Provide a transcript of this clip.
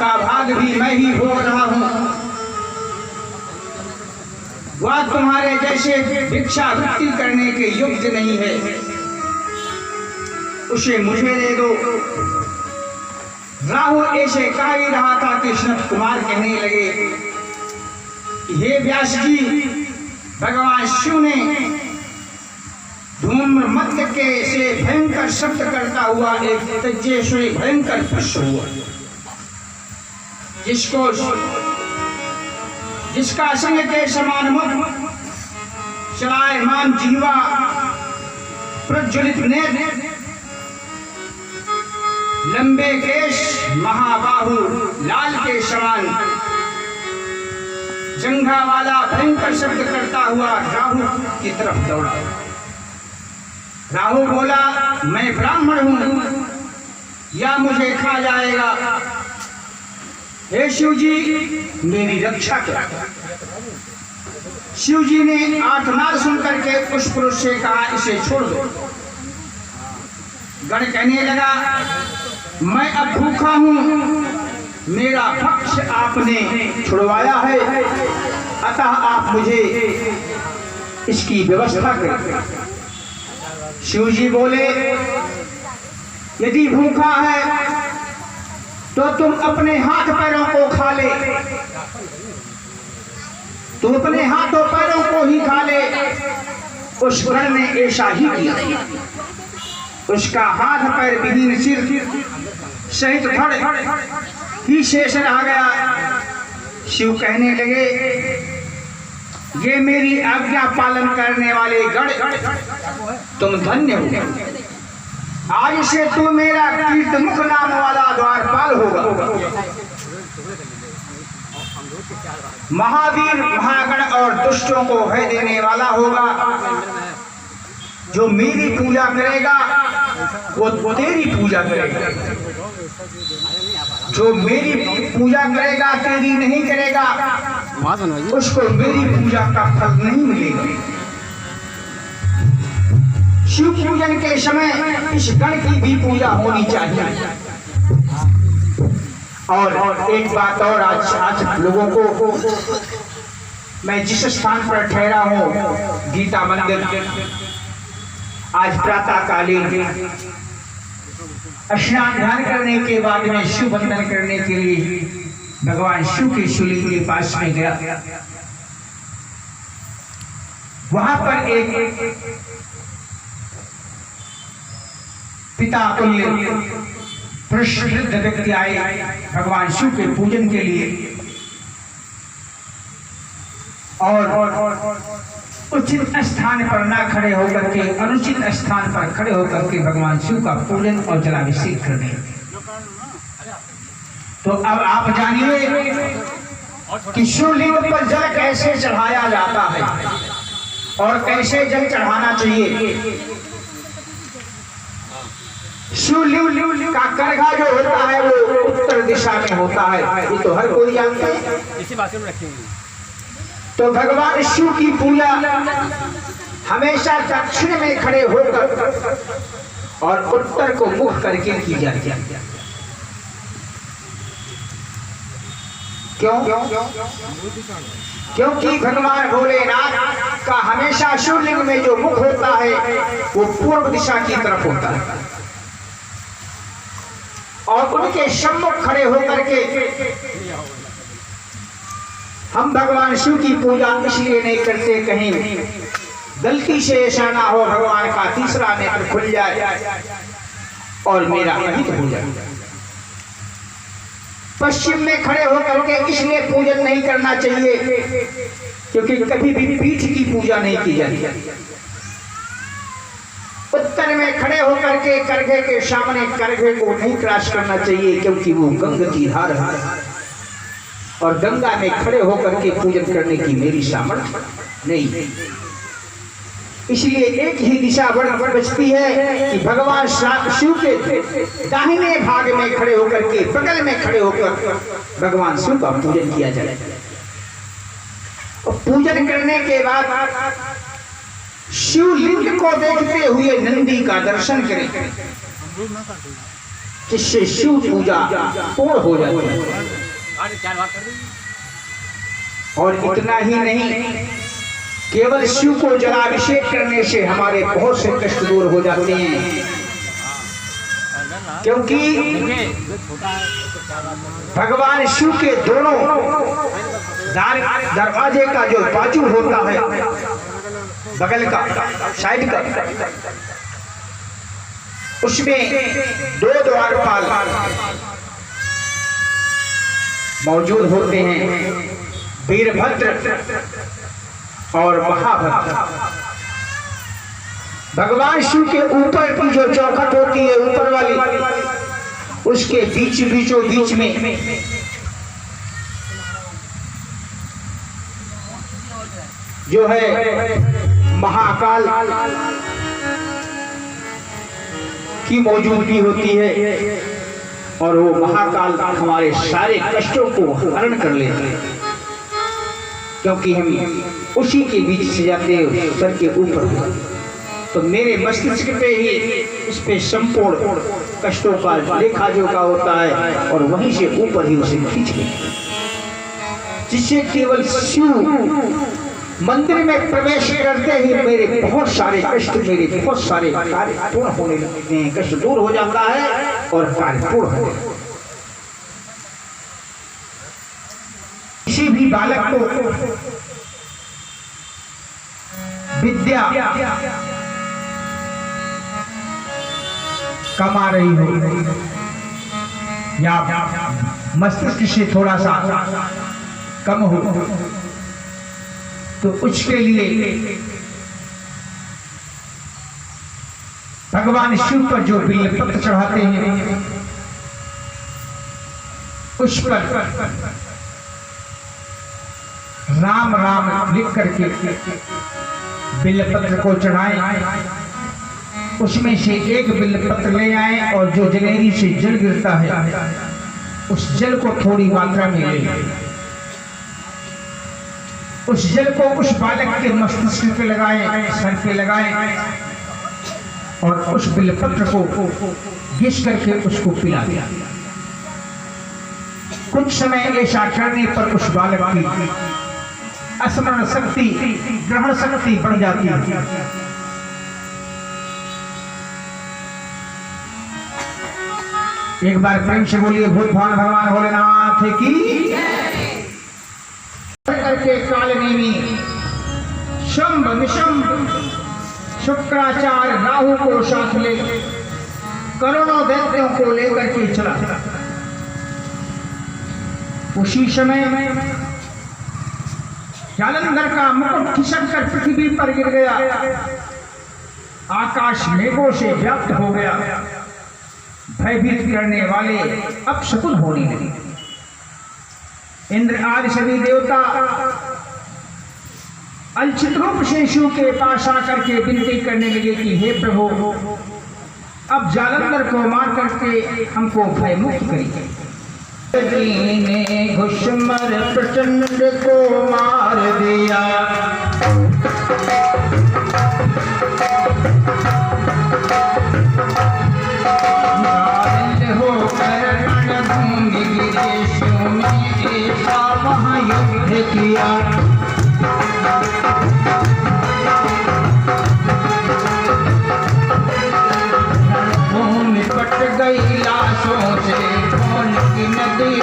का भाग भी मैं ही हो रहा हूँ। वह तुम्हारे जैसे भिक्षावृत्ति करने के योग्य नहीं है, उसे मुझे दे दो। राहु ऐसे कह ही रहा था कि सनत कुमार कहने लगे, हे व्यास जी, भगवान शिव ने धूम्र मध्य के से भयंकर शब्द करता हुआ एक तेजस्वी भयंकर पशु हुआ, जिसका संग के समान मुख, चलायमान जीवा, प्रज्वलित नेत्र, लंबे केश, महाबाहु, लाल के समान जंघा वाला भयंकर शब्द करता हुआ राहु की तरफ दौड़ा। राहु बोला, मैं ब्राह्मण हूं, या मुझे खा जाएगा। हे शिव जी, मेरी रक्षा करो। शिव जी ने आर्तनाद सुनकर के उस पुरुष से कहा, इसे छोड़ दो। गण कहने लगा, मैं अब भूखा हूं, मेरा भक्ष्य आपने छुड़वाया है, अतः आप मुझे इसकी व्यवस्था करें। शिव जी बोले, यदि भूखा है तो तुम अपने हाथ पैरों को खा ले, तुम अपने हाथों पैरों को ही खा ले। उस गण ने ऐसा ही किया, उसका हाथ पैर विहीन सिर सहित धड़ ही शेष रह गया। शिव कहने लगे, ये मेरी आज्ञा पालन करने वाले गण, तुम धन्य हो। आज से तू मेरा कीर्तमुख नाम वाला द्वारपाल होगा। महावीर, महागण और दुष्टों को भय देने वाला होगा। जो मेरी पूजा करेगा वो तेरी पूजा करेगा, जो मेरी पूजा करेगा तेरी नहीं करेगा, उसको मेरी पूजा का फल नहीं मिलेगा। शिव पूजन के समय इस गण की भी पूजा होनी चाहिए। और एक बात और, आज लोगों को मैं जिस स्थान पर ठहरा हूँ, गीता मंदिर, आज प्रातः कालीन स्नान ध्यान करने के बाद में शिव वंदन करने के लिए भगवान शिव के शिवलिंग के पास में गया। वहां पर एक पिता तुल्य प्रसिद्ध व्यक्ति आए भगवान शिव के पूजन के लिए, और उचित स्थान पर ना खड़े होकर के अनुचित स्थान पर खड़े होकर के भगवान शिव का पूजन और जलाभिषेक करने। तो अब आप जानिए कि शिवलिंग पर जल कैसे चढ़ाया जाता है और कैसे जल चढ़ाना चाहिए। शिवलिंग का करघा जो होता है वो उत्तर दिशा में होता है, ये तो हर कोई जानता है। इसी बात में रखेंगे। तो भगवान शिव की पूजा हमेशा दक्षिण में खड़े होकर और उत्तर को मुख करके की जाती है। क्यों? क्योंकि भगवान भोलेनाथ का हमेशा शिवलिंग में जो मुख होता है वो पूर्व दिशा की तरफ होता है, और उनके सम्मुख खड़े होकर के हम भगवान शिव की पूजा इसलिए नहीं करते कहीं गलती से ऐसा ना हो भगवान का तीसरा नेत्र खुल जाए और मेरा अहित हो जाए। पश्चिम में खड़े होकर के इसलिए पूजन नहीं करना चाहिए क्योंकि कभी भी पीठ की पूजा नहीं की जाती। उत्तर में खड़े होकर के करघे के सामने करघे को नहीं क्रॉस करना चाहिए, क्योंकि वो गंगा की धार है और गंगा में खड़े होकर के पूजन करने की मेरी सामर्थ्य नहीं। इसलिए एक ही दिशा बचती है कि भगवान शिव के दाहिने भाग में खड़े होकर के, बगल में खड़े होकर भगवान शिव का पूजन किया जाए। और पूजन करने के बाद शिवलिंग को देखते हुए नंदी का दर्शन करें, जिससे शिव पूजा पूर्ण हो जाती है। और इतना ही नहीं, केवल शिव को जलाभिषेक करने से हमारे बहुत से कष्ट दूर हो जाते हैं, क्योंकि भगवान शिव के दोनों दरवाजे का जो बाजू होता है, बगल का साइड का, उसमें दो द्वारपाल मौजूद होते हैं, वीरभद्र और महाभद्र। भगवान शिव के ऊपर की जो चौखट होती है ऊपर वाली, उसके बीचों बीच में जो है महाकाल की मौजूदगी होती है, और वो महाकाल हमारे सारे कष्टों को हरण कर लेते हैं, क्योंकि हम उसी के बीच से जाते हैं सर के ऊपर। तो मेरे मस्तिष्क पे ही इस पे संपूर्ण कष्टों का लेखा जोखा होता है, और वहीं से ऊपर ही उसे खींच लेते, जिससे केवल शिव मंदिर में प्रवेश करते ही मेरे बहुत सारे कष्ट, मेरे बहुत सारे कार्य पूर्ण होने लगते हैं, कष्ट दूर हो जाता है और कार्य पूर्ण हो। किसी भी बालक को विद्या कमा रही हो या मस्तिष्क से थोड़ा सा कम हो, तो उसके लिए भगवान शिव पर जो बिल्वपत्र चढ़ाते हैं, उस पर राम राम लिख करके बिल्वपत्र को चढ़ाएं। उसमें से एक बिल्वपत्र ले आए और जो जनेरी से जल गिरता है, उस जल को थोड़ी मात्रा में ले लें। उस जल को उस बालक के मस्तिष्क पे लगाएं, सर पे लगाएं, और उस बिल्वपत्र को घिस करके उसको पिला दिया। कुछ समय ऐसा करने पर उस बालक की स्मरण शक्ति, ग्रहण शक्ति बढ़ जाती है। एक बार प्रेम से बोलिए, भूत भगवान भोलेनाथ की। करके कालनेमी शंभ निशंभ शुक्राचार्य राहु को साथ ले करोड़ों दैत्यों को लेकर के चला। उसी समय में जालंधर का मुकुट खिसक कर पृथ्वी पर गिर गया, आकाश मेघों से व्याप्त हो गया, भयभीत करने वाले अपशकुन होने लगे। इंद्र आदि सभी देवता अलचित रूप से शिव के पास आकर के विनती करने लगे कि हे प्रभु, अब जालंधर को मार करके हमको भय मुक्त करिए। ने घुसमर प्रचंड को मार दिया, युद्ध किया। निपट गई लाशों से, खून की नदी